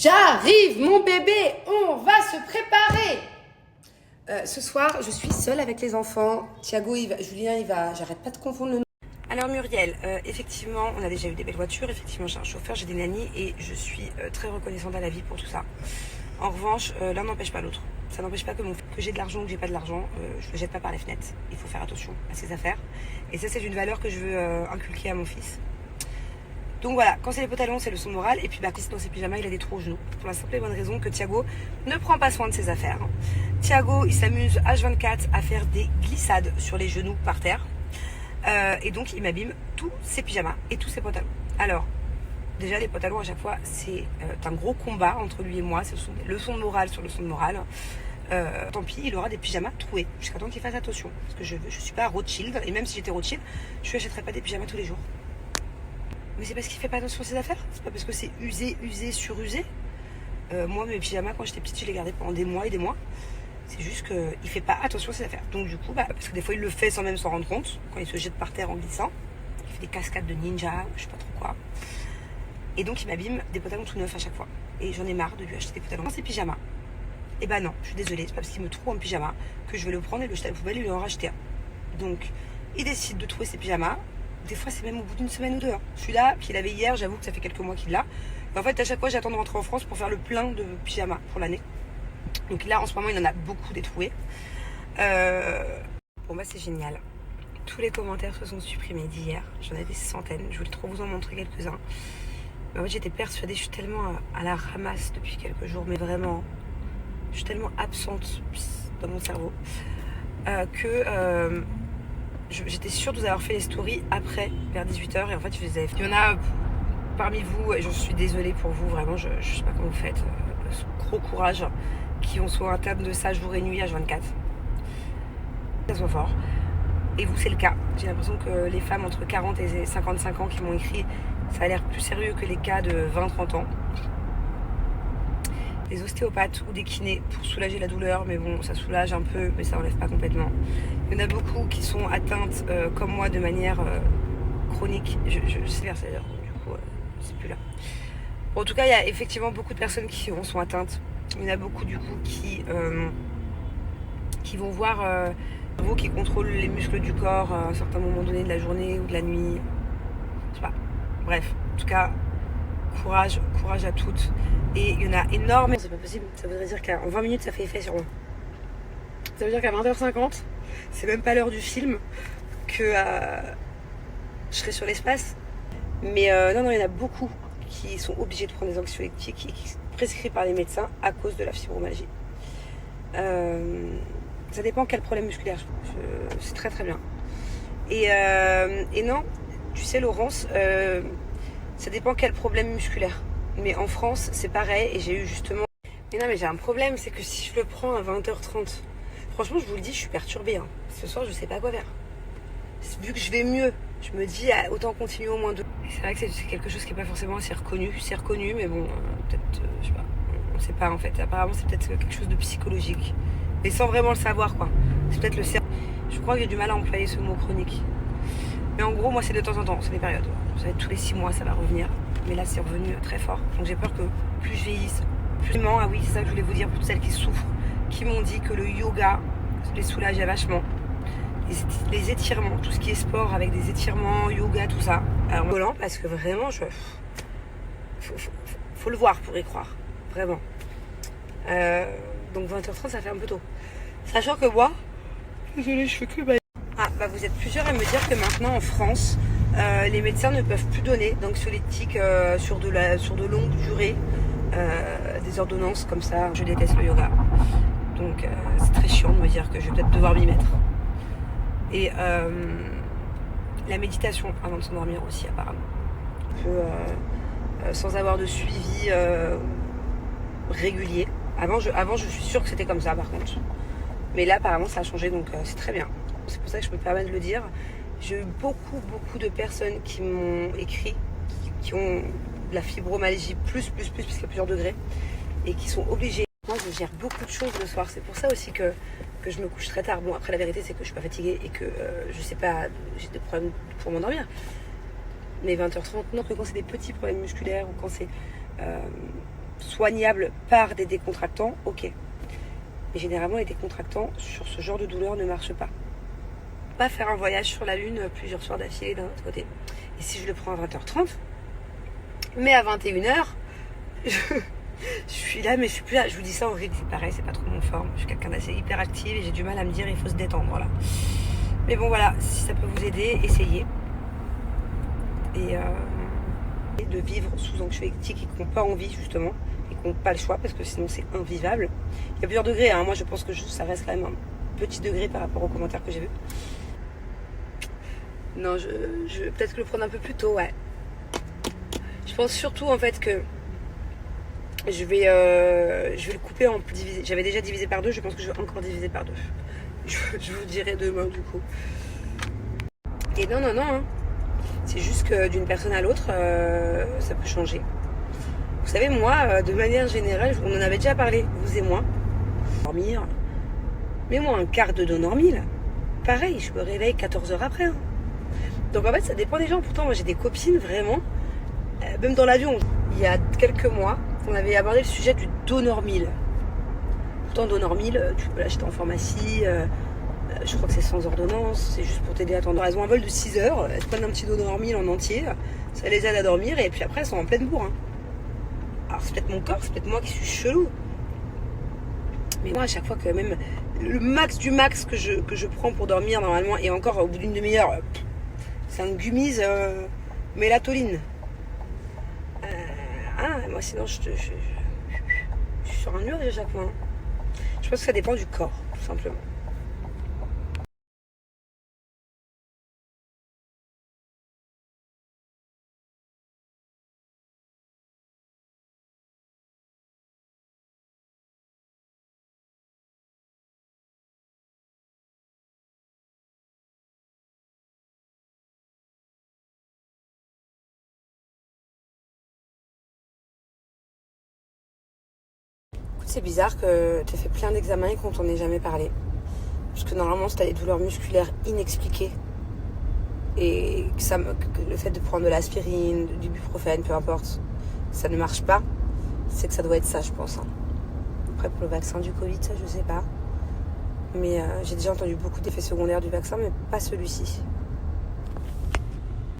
J'arrive, mon bébé, on va se préparer. Ce soir, je suis seule avec les enfants. Thiago, Julien, il va. J'arrête pas de confondre le nom. Alors Muriel, effectivement, on a déjà eu des belles voitures. Effectivement, j'ai un chauffeur, j'ai des nannies et je suis très reconnaissante à la vie pour tout ça. En revanche, l'un n'empêche pas l'autre. Ça n'empêche pas que j'ai de l'argent ou que j'ai pas de l'argent. Je le jette pas par les fenêtres. Il faut faire attention à ses affaires. Et ça, c'est une valeur que je veux inculquer à mon fils. Donc voilà, quand c'est les pantalons, c'est le son moral. Et puis quand c'est dans ses pyjamas, il a des trous aux genoux. Pour la simple et bonne raison que Thiago ne prend pas soin de ses affaires. Thiago, il s'amuse H24 à faire des glissades sur les genoux par terre. Et donc il m'abîme tous ses pyjamas et tous ses pantalons. Alors, déjà les pantalons à chaque fois, c'est un gros combat entre lui et moi. C'est le son de morale sur le son de morale. Tant pis, il aura des pyjamas troués. Jusqu'à temps qu'il fasse attention. Parce que je suis pas Rothschild. Et même si j'étais Rothschild, je lui achèterais pas des pyjamas tous les jours. Mais c'est parce qu'il fait pas attention à ses affaires. C'est pas parce que c'est usé, surusé. Moi, mes pyjamas, quand j'étais petite, je les gardais pendant des mois et des mois. C'est juste qu'il fait pas attention à ses affaires. Donc du coup, parce que des fois, il le fait sans même s'en rendre compte. Quand il se jette par terre en glissant. Il fait des cascades de ninja ou je sais pas trop quoi. Et donc, il m'abîme des pantalons tout neufs à chaque fois. Et j'en ai marre de lui acheter des pantalons dans ses pyjamas. Et non, je suis désolée. C'est pas parce qu'il me trouve en pyjama que je vais le prendre et le jeter à la poubelle et lui en racheter un. Donc, il décide de trouver ses pyjamas. Des fois, c'est même au bout d'une semaine ou deux. Celui-là, qu'il avait hier, j'avoue que ça fait quelques mois qu'il l'a. Et en fait, à chaque fois, j'attends de rentrer en France pour faire le plein de pyjamas pour l'année. Donc là, en ce moment, il en a beaucoup des troués. Bon, c'est génial. Tous les commentaires se sont supprimés d'hier. J'en ai des centaines. Je voulais trop vous en montrer quelques-uns. Mais en fait, j'étais persuadée. Je suis tellement à la ramasse depuis quelques jours. Mais vraiment, je suis tellement absente dans mon cerveau que... j'étais sûre de vous avoir fait les stories après, vers 18h, et en fait je les avais fait. Il y en a parmi vous, et je suis désolée pour vous, vraiment, je sais pas comment vous faites, ce gros courage, qui ont soit un table de ça jour et nuit H24. Ça soit fort. Et vous, c'est le cas. J'ai l'impression que les femmes entre 40 et 55 ans qui m'ont écrit, ça a l'air plus sérieux que les cas de 20-30 ans. Des ostéopathes ou des kinés pour soulager la douleur, mais bon, ça soulage un peu, mais ça enlève pas complètement. Il y en a beaucoup qui sont atteintes, comme moi, de manière chronique. Je sais vers d'ailleurs, du coup, c'est plus là. Bon, en tout cas, il y a effectivement beaucoup de personnes qui en sont atteintes. Il y en a beaucoup, du coup, qui vont voir un cerveau qui contrôle les muscles du corps à un certain moment donné de la journée ou de la nuit. Je sais pas. Bref, en tout cas, courage à toutes. Et il y en a énormément. C'est pas possible. Ça voudrait dire qu'en 20 minutes, ça fait effet sur moi. Ça veut dire qu'à 20h50, c'est même pas l'heure du film, que je serai sur l'espace. Mais non, il y en a beaucoup qui sont obligés de prendre des anxiolytiques et qui sont prescrits par les médecins à cause de la fibromyalgie. Ça dépend quel problème musculaire. C'est très très bien. Et non, tu sais Laurence, ça dépend quel problème musculaire. Mais en France, c'est pareil et j'ai eu justement... Mais non, mais j'ai un problème, c'est que si je le prends à 20h30, franchement, je vous le dis, je suis perturbée. Ce soir, je sais pas quoi faire. Vu que je vais mieux, je me dis, autant continuer au moins 2. C'est vrai que c'est quelque chose qui n'est pas forcément assez reconnu. C'est reconnu, mais bon, peut-être, je sais pas. On sait pas en fait. Apparemment, c'est peut-être quelque chose de psychologique. Mais sans vraiment le savoir, quoi. C'est peut-être le cerveau. Je crois que j'ai du mal à employer ce mot chronique. Mais en gros, moi, c'est de temps en temps, c'est des périodes. Ça va être tous les 6 mois, ça va revenir. Mais là, c'est revenu très fort. Donc j'ai peur que plus je vieillisse, plus... Ah oui, c'est ça que je voulais vous dire pour toutes celles qui souffrent, qui m'ont dit que le yoga les soulageait vachement. Les étirements, tout ce qui est sport avec des étirements, yoga, tout ça. Alors, volant parce que vraiment, faut le voir pour y croire. Vraiment. Donc 20h30, ça fait un peu tôt. Sachant que moi, désolée, je fais que... vous êtes plusieurs à me dire que maintenant en France, les médecins ne peuvent plus donner d'anxiolytiques sur de longues durées, des ordonnances comme ça. Je déteste le yoga. Donc c'est très chiant de me dire que je vais peut-être devoir m'y mettre. Et la méditation avant de s'endormir aussi apparemment. Sans avoir de suivi régulier. Avant je suis sûre que c'était comme ça par contre. Mais là apparemment ça a changé donc c'est très bien. C'est pour ça que je me permets de le dire. J'ai eu beaucoup de personnes qui m'ont écrit, qui ont de la fibromyalgie plus, puisqu'il y a plusieurs degrés, et qui sont obligées. Moi, je gère beaucoup de choses le soir. C'est pour ça aussi que je me couche très tard. Bon, après, la vérité, c'est que je suis pas fatiguée et que je sais pas, j'ai des problèmes pour m'endormir. Mais 20h30, non, que quand c'est des petits problèmes musculaires ou quand c'est soignable par des décontractants, ok. Mais généralement, les décontractants sur ce genre de douleur ne marchent pas. Pas faire un voyage sur la Lune plusieurs soirs d'affilée d'un autre côté. Et si je le prends à 20h30, mais à 21h, je suis là, mais je suis plus là. Je vous dis ça en rythme, c'est pareil, c'est pas trop mon forme. Je suis quelqu'un d'assez hyperactive et j'ai du mal à me dire il faut se détendre là. Mais bon voilà, si ça peut vous aider, essayez. Et de vivre sous anxiolytiques et qui n'ont pas envie justement, et qui n'ont pas le choix parce que sinon c'est invivable. Il y a plusieurs degrés, hein. Moi je pense que ça reste quand même un petit degré par rapport aux commentaires que j'ai vus. Non, je vais peut-être le prendre un peu plus tôt, ouais. Je pense surtout en fait que je vais le couper en divisé. J'avais déjà divisé par 2, je pense que je vais encore diviser par 2. Je vous dirai demain du coup. Et non, hein. C'est juste que d'une personne à l'autre, ça peut changer. Vous savez, moi, de manière générale, on en avait déjà parlé, vous et moi. Dormir. Mais moi, un quart de Donormil, pareil, je me réveille 14 heures après. Hein. Donc en fait, ça dépend des gens. Pourtant, moi, j'ai des copines, vraiment, même dans l'avion, il y a quelques mois, on avait abordé le sujet du Donormil. Pourtant, Donormil, tu peux l'acheter en pharmacie, je crois que c'est sans ordonnance, c'est juste pour t'aider à t'endormir. Elles ont un vol de 6 heures, elles prennent un petit Donormil en entier, ça les aide à dormir, et puis après, elles sont en pleine bourre. Hein. Alors, c'est peut-être mon corps, c'est peut-être moi qui suis chelou. Mais moi, à chaque fois que même le max du max que je prends pour dormir, normalement, et encore au bout d'une demi-heure, c'est un gummies mélatoline. Moi, sinon, je suis sur un nuage à chaque fois. Hein. Je pense que ça dépend du corps, tout simplement. C'est bizarre que tu aies fait plein d'examens et qu'on t'en ait jamais parlé. Parce que normalement, si tu as des douleurs musculaires inexpliquées et que le fait de prendre de l'aspirine, du ibuprofène, peu importe, ça ne marche pas, c'est que ça doit être ça, je pense. Hein. Après, pour le vaccin du Covid, ça, je sais pas. Mais j'ai déjà entendu beaucoup d'effets secondaires du vaccin, mais pas celui-ci.